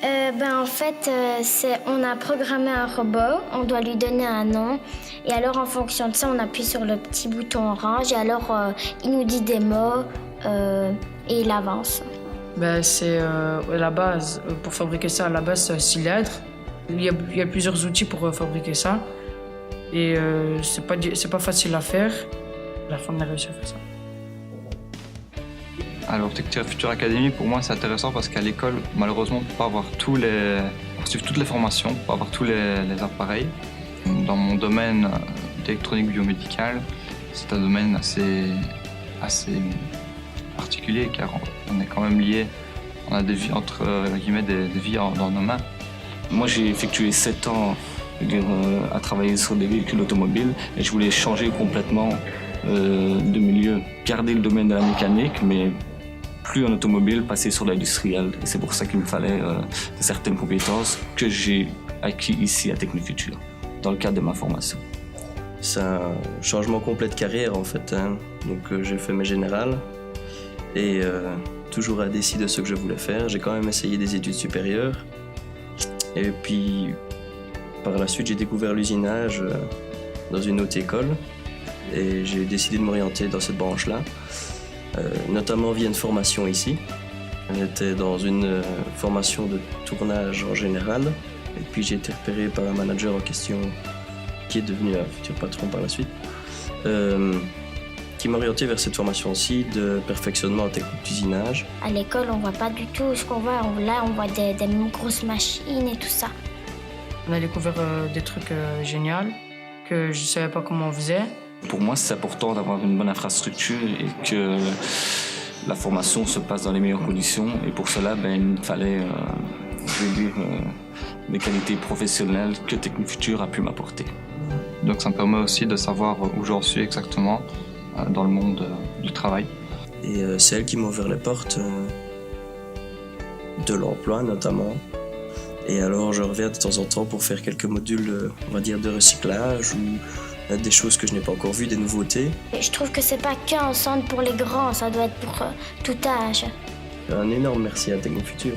En fait, on a programmé un robot, on doit lui donner un nom. Et alors, en fonction de ça, on appuie sur le petit bouton orange. Et alors, il nous dit des mots et il avance. C'est la base. Pour fabriquer ça, à la base, c'est un cylindre. Il y a plusieurs outils pour fabriquer ça. Et c'est pas facile à faire. À la fin, on a réussi à faire ça. Alors, Architecture Future Academy, pour moi, c'est intéressant parce qu'à l'école, malheureusement, on ne peut pas avoir suivre toutes les formations, pas avoir tous les appareils. Dans mon domaine d'électronique biomédicale, c'est un domaine assez particulier car on est quand même lié, on a des vies entre guillemets des vies dans nos mains. Moi, j'ai effectué 7 ans à travailler sur des véhicules automobiles et je voulais changer complètement de milieu, garder le domaine de la mécanique, mais plus en automobile, passer sur l'industriel. Et c'est pour ça qu'il me fallait certaines compétences que j'ai acquis ici à Technifutur, dans le cadre de ma formation. C'est un changement complet de carrière en fait. Donc j'ai fait mes générales et toujours indécis de ce que je voulais faire. J'ai quand même essayé des études supérieures. Et puis par la suite, j'ai découvert l'usinage dans une autre école et j'ai décidé de m'orienter dans cette branche-là. Notamment via une formation ici. J'étais dans une formation de tournage en général et puis j'ai été repéré par un manager en question qui est devenu un futur patron par la suite, qui m'a orienté vers cette formation-ci de perfectionnement en technique d'usinage. À l'école, on voit pas du tout ce qu'on voit. Là, on voit des grosses machines et tout ça. On a découvert des trucs géniaux que je savais pas comment on faisait. Pour moi, c'est important d'avoir une bonne infrastructure et que la formation se passe dans les meilleures conditions. Et pour cela, il me fallait des qualités professionnelles que Technifutur a pu m'apporter. Donc ça me permet aussi de savoir où j'en suis exactement dans le monde du travail. Et c'est elle qui m'a ouvert les portes de l'emploi notamment. Et alors je reviens de temps en temps pour faire quelques modules, on va dire, de recyclage ou des choses que je n'ai pas encore vues, des nouveautés. Et je trouve que c'est pas qu'un centre pour les grands, ça doit être pour tout âge. Un énorme merci à Technifutur.